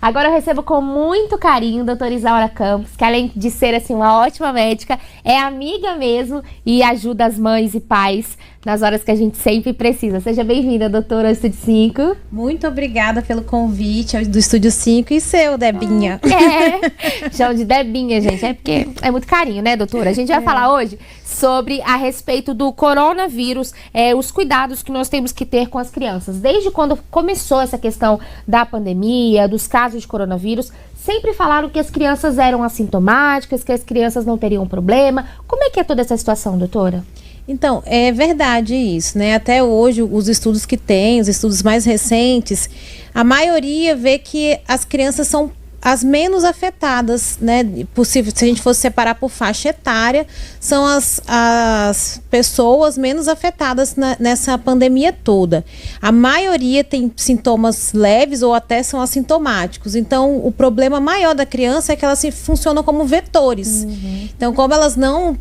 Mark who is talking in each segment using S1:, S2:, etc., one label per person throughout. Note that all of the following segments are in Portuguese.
S1: Agora eu recebo com muito carinho a doutora Isaura Campos, que além de ser assim uma ótima médica, é amiga mesmo e ajuda as mães e pais nas horas que a gente sempre precisa. Seja bem-vinda, doutora, ao Estúdio 5.
S2: Muito obrigada pelo convite do Estúdio 5 e seu, Debinha.
S1: Chamo de Debinha, gente, é porque é muito carinho, né, doutora? A gente vai falar hoje sobre a respeito do coronavírus, os cuidados que nós temos que ter com as crianças. Desde quando começou essa questão da pandemia, dos casos de coronavírus, sempre falaram que as crianças eram assintomáticas, que as crianças não teriam problema. Como é que é toda essa situação, doutora?
S2: Então, é verdade isso, né? Até hoje, os estudos que tem, os estudos mais recentes, a maioria vê que as crianças são as menos afetadas, né? Possível, se a gente fosse separar por faixa etária, são as pessoas menos afetadas nessa pandemia toda. A maioria tem sintomas leves ou até são assintomáticos. Então, o problema maior da criança é que elas funcionam como vetores. Então, como elas não,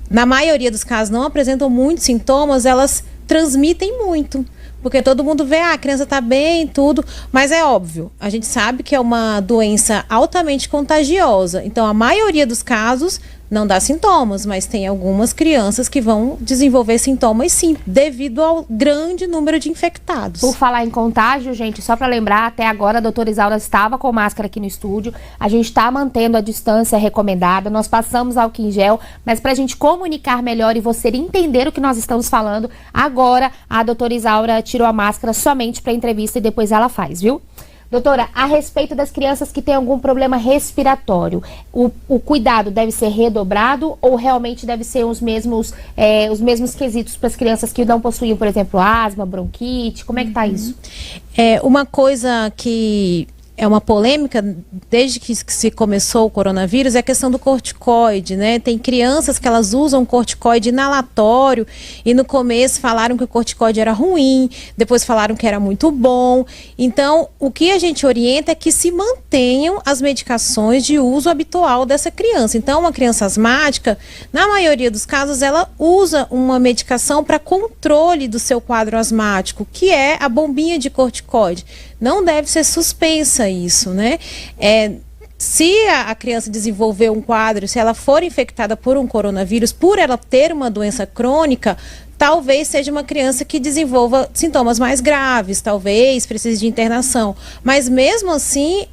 S2: na maioria dos casos, não apresentam muitos sintomas, elas transmitem muito. Porque todo mundo vê, a criança está bem, tudo, mas é óbvio, a gente sabe que é uma doença altamente contagiosa. Então, a maioria dos casos não dá sintomas, mas tem algumas crianças que vão desenvolver sintomas sim, devido ao grande número de infectados.
S1: Por falar em contágio, gente, só para lembrar, até agora a doutora Isaura estava com máscara aqui no estúdio, a gente está mantendo a distância recomendada, nós passamos álcool em gel, mas para a gente comunicar melhor e você entender o que nós estamos falando, agora a doutora Isaura tirou a máscara somente para entrevista e depois ela faz, viu? Doutora, a respeito das crianças que têm algum problema respiratório, o cuidado deve ser redobrado ou realmente deve ser os mesmos quesitos para as crianças que não possuem, por exemplo, asma, bronquite? Como é que tá isso?
S2: Uma coisa que é uma polêmica desde que se começou o coronavírus é a questão do corticoide, né? Tem crianças que elas usam corticoide inalatório e no começo falaram que o corticoide era ruim, depois falaram que era muito bom. Então, o que a gente orienta é que se mantenham as medicações de uso habitual dessa criança. Então, uma criança asmática, na maioria dos casos, ela usa uma medicação para controle do seu quadro asmático, que é a bombinha de corticoide. Não deve ser suspensa isso, né? Se a criança desenvolver um quadro, se ela for infectada por um coronavírus, por ela ter uma doença crônica, talvez seja uma criança que desenvolva sintomas mais graves, talvez precise de internação. Mas mesmo assim,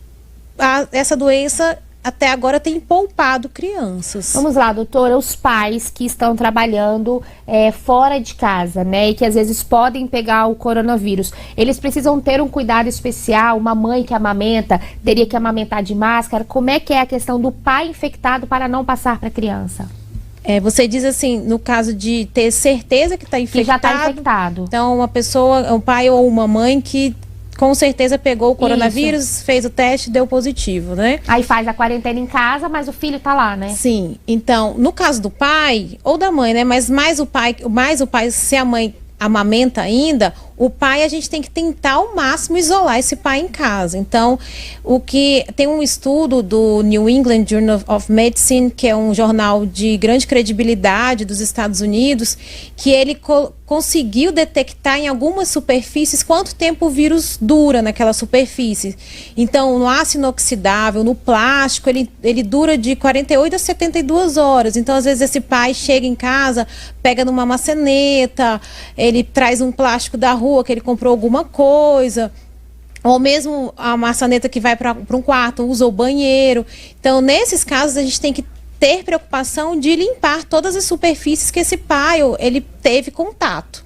S2: essa doença até agora tem poupado crianças.
S1: Vamos lá, doutora, os pais que estão trabalhando fora de casa, né, e que às vezes podem pegar o coronavírus, eles precisam ter um cuidado especial? Uma mãe que amamenta teria que amamentar de máscara? Como é que é a questão do pai infectado para não passar para a criança?
S2: Você diz assim, no caso de ter certeza que está infectado.
S1: Que já está infectado.
S2: Então, uma pessoa, um pai ou uma mãe que com certeza pegou o coronavírus, isso, fez o teste, deu positivo, né?
S1: Aí faz a quarentena em casa, mas o filho tá lá, né?
S2: Sim. Então, no caso do pai ou da mãe, né? Mas mais o pai, se a mãe amamenta ainda, o pai a gente tem que tentar ao máximo isolar esse pai em casa. Então, tem um estudo do New England Journal of Medicine, que é um jornal de grande credibilidade dos Estados Unidos, que ele conseguiu detectar em algumas superfícies quanto tempo o vírus dura naquela superfície. Então, no aço inoxidável, no plástico, ele dura de 48 a 72 horas. Então, às vezes, esse pai chega em casa, pega numa maçaneta, ele traz um plástico da rua que ele comprou alguma coisa, ou mesmo a maçaneta que vai para um quarto, usa o banheiro. Então, nesses casos, a gente tem que ter preocupação de limpar todas as superfícies que esse pai ele teve contato,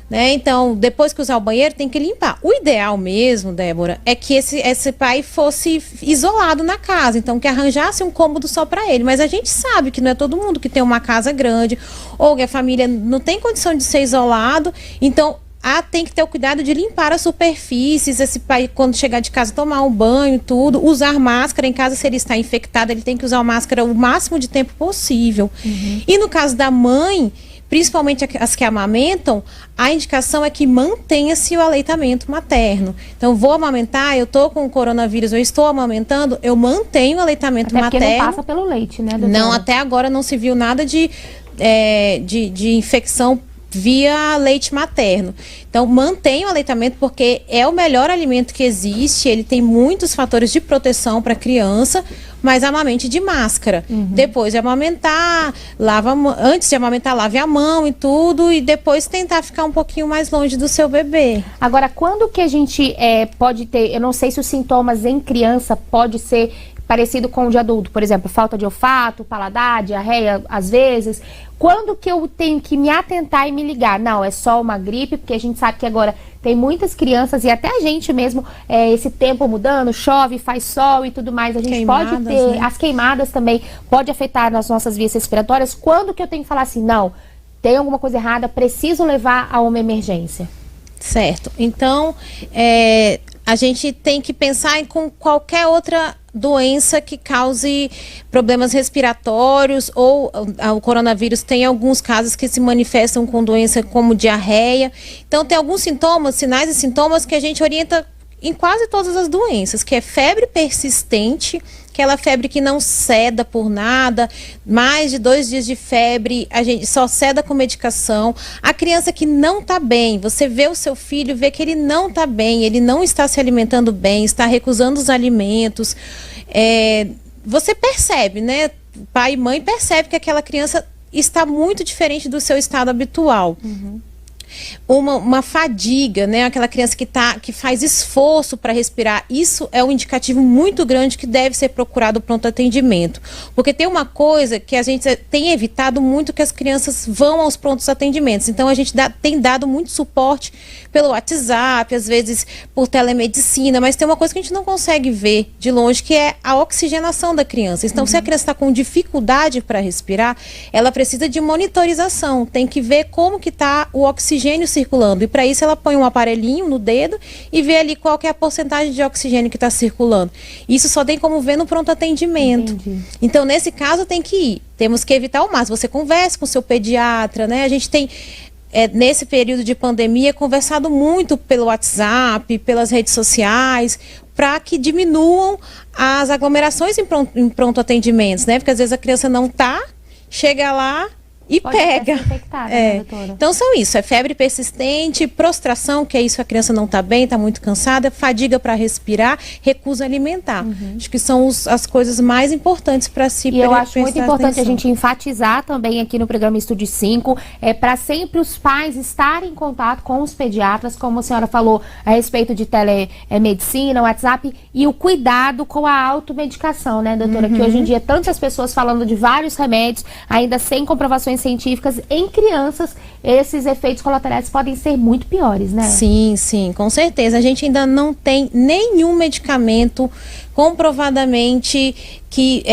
S2: né? Então, depois que usar o banheiro, tem que limpar. O ideal mesmo, Débora, é que esse pai fosse isolado na casa, então que arranjasse um cômodo só para ele. Mas a gente sabe que não é todo mundo que tem uma casa grande, ou que a família não tem condição de ser isolado, então tem que ter o cuidado de limpar as superfícies, esse pai, quando chegar de casa, tomar um banho, tudo, usar máscara em casa. Se ele está infectado, ele tem que usar máscara o máximo de tempo possível. E no caso da mãe, principalmente as que amamentam, a indicação é que mantenha-se o aleitamento materno. Então, vou amamentar, eu estou com o coronavírus, eu estou amamentando, eu mantenho o aleitamento materno.
S1: Porque não passa pelo leite, né, doutora?
S2: Não, até agora não se viu nada de infecção via leite materno. Então, mantenha o aleitamento porque é o melhor alimento que existe, ele tem muitos fatores de proteção para a criança, mas amamente de máscara. Depois de amamentar, antes de amamentar, lave a mão e tudo, e depois tentar ficar um pouquinho mais longe do seu bebê.
S1: Agora, quando que a gente pode ter, eu não sei se os sintomas em criança pode ser parecido com o de adulto, por exemplo, falta de olfato, paladar, diarreia, às vezes. Quando que eu tenho que me atentar e me ligar? Não, é só uma gripe, porque a gente sabe que agora tem muitas crianças e até a gente mesmo, esse tempo mudando, chove, faz sol e tudo mais, a gente pode ter, né? As queimadas também pode afetar nas nossas vias respiratórias. Quando que eu tenho que falar assim, não, tem alguma coisa errada, preciso levar a uma emergência?
S2: Certo, então a gente tem que pensar em com qualquer outra doença que cause problemas respiratórios, ou o coronavírus tem alguns casos que se manifestam com doença como diarreia. Então tem alguns sintomas, sinais e sintomas que a gente orienta em quase todas as doenças, que é febre persistente, aquela febre que não ceda por nada, mais de 2 dias de febre, a gente só ceda com medicação. A criança que não está bem, você vê o seu filho, vê que ele não está bem, ele não está se alimentando bem, está recusando os alimentos. Você percebe, né? Pai e mãe percebe que aquela criança está muito diferente do seu estado habitual. Uma fadiga, né? Aquela criança que faz esforço para respirar, isso é um indicativo muito grande que deve ser procurado pronto atendimento. Porque tem uma coisa que a gente tem evitado muito, que as crianças vão aos prontos atendimentos. Então a gente tem dado muito suporte pelo WhatsApp, às vezes por telemedicina, mas tem uma coisa que a gente não consegue ver de longe, que é a oxigenação da criança. Então se a criança está com dificuldade para respirar, ela precisa de monitorização, tem que ver como que está o oxigênio circulando, e para isso ela põe um aparelhinho no dedo e vê ali qual que é a porcentagem de oxigênio que está circulando. Isso só tem como ver no pronto atendimento. Então nesse caso tem que ir, temos que evitar o máximo. Você conversa com o seu pediatra, né? A gente tem nesse período de pandemia conversado muito pelo WhatsApp, pelas redes sociais, para que diminuam as aglomerações em pronto atendimentos, né? Porque às vezes a criança não está, chega lá e pode pega.
S1: Né, doutora?
S2: Então são isso, é febre persistente, prostração, que é isso, a criança não está bem, está muito cansada, fadiga para respirar, recusa alimentar. Acho que são as coisas mais importantes para se prestar atenção.
S1: E eu acho muito importante a gente enfatizar também aqui no programa Estúdio 5, para sempre os pais estarem em contato com os pediatras, como a senhora falou a respeito de telemedicina, WhatsApp, e o cuidado com a automedicação, né, doutora? Que hoje em dia tantas pessoas falando de vários remédios, ainda sem comprovações científicas, em crianças, esses efeitos colaterais podem ser muito piores, né?
S2: Sim, sim, com certeza. A gente ainda não tem nenhum medicamento comprovadamente que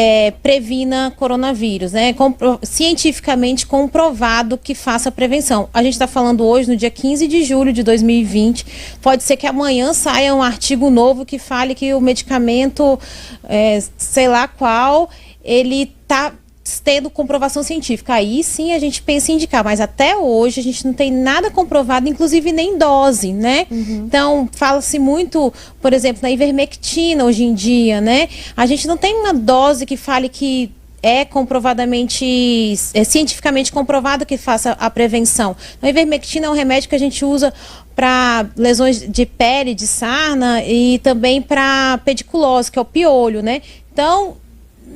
S2: previna coronavírus, né? Cientificamente comprovado que faça prevenção. A gente está falando hoje, no dia 15 de julho de 2020, pode ser que amanhã saia um artigo novo que fale que o medicamento, sei lá qual, ele está tendo comprovação científica. Aí sim a gente pensa em indicar, mas até hoje a gente não tem nada comprovado, inclusive nem dose, né? Então fala-se muito, por exemplo, na ivermectina hoje em dia, né? A gente não tem uma dose que fale que é comprovadamente, cientificamente comprovado que faça a prevenção. A ivermectina é um remédio que a gente usa para lesões de pele, de sarna, e também para pediculose, que é o piolho, né? Então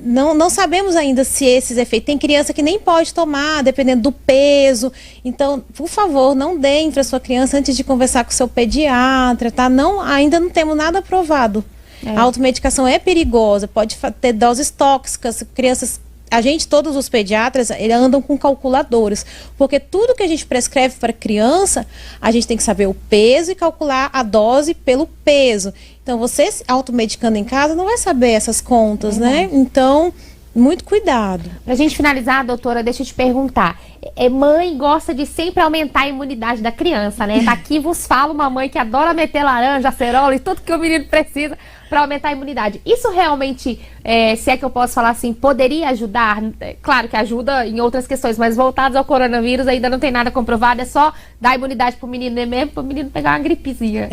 S2: não sabemos ainda se esses efeitos. Tem criança que nem pode tomar, dependendo do peso. Então, por favor, não deem para sua criança antes de conversar com o seu pediatra, tá? Ainda não temos nada aprovado. A automedicação é perigosa, pode ter doses tóxicas. Crianças, todos os pediatras, eles andam com calculadoras, porque tudo que a gente prescreve para criança, a gente tem que saber o peso e calcular a dose pelo peso. Então, você se automedicando em casa não vai saber essas contas, né? Então, muito cuidado.
S1: Pra gente finalizar, doutora, deixa eu te perguntar. Mãe gosta de sempre aumentar a imunidade da criança, né? Daqui vos falo uma mãe que adora meter laranja, acerola e tudo que o menino precisa para aumentar a imunidade. Isso realmente, se é que eu posso falar assim, poderia ajudar? Claro que ajuda em outras questões, mas voltados ao coronavírus ainda não tem nada comprovado, é só dar imunidade pro menino mesmo, pro menino pegar uma gripezinha.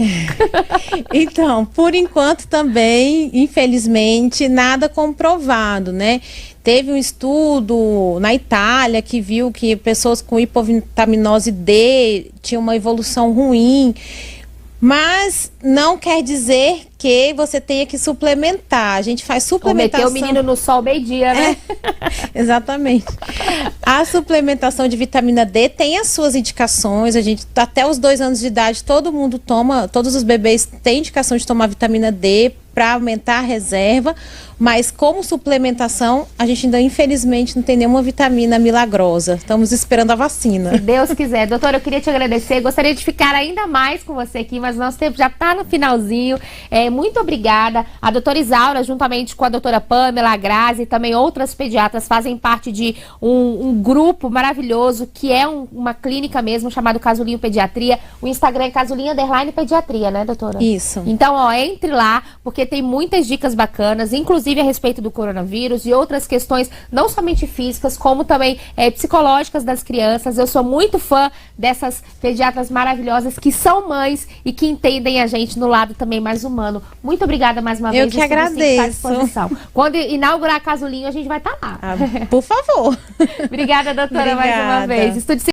S2: Então, por enquanto também, infelizmente, nada comprovado, né? Teve um estudo na Itália que viu que pessoas com hipovitaminose D tinham uma evolução ruim, mas não quer dizer que você tenha que suplementar. A gente faz suplementação...
S1: Ou meter o menino no sol meio-dia, né?
S2: Exatamente. A suplementação de vitamina D tem as suas indicações. A gente, até os 2 anos de idade, todo mundo toma, todos os bebês têm indicação de tomar vitamina D para aumentar a reserva, mas como suplementação, a gente ainda, infelizmente, não tem nenhuma vitamina milagrosa. Estamos esperando a vacina.
S1: Se Deus quiser. Doutora, eu queria te agradecer. Gostaria de ficar ainda mais com você aqui, mas o nosso tempo já está no finalzinho. Muito obrigada. A doutora Isaura, juntamente com a doutora Pamela, a Grazi e também outras pediatras, fazem parte de um grupo maravilhoso, que é uma clínica mesmo, chamado Casulinho Pediatria. O Instagram é Casulinho_Pediatria, né, doutora?
S2: Isso.
S1: Então, entre lá, porque tem muitas dicas bacanas, inclusive a respeito do coronavírus e outras questões, não somente físicas, como também psicológicas das crianças. Eu sou muito fã dessas pediatras maravilhosas que são mães e que entendem a gente no lado também mais humano. Muito obrigada mais uma vez.
S2: Eu que agradeço.
S1: Quando inaugurar a Casulinho, a gente vai estar lá.
S2: Por favor.
S1: Obrigada, doutora, mais uma vez. Estúdio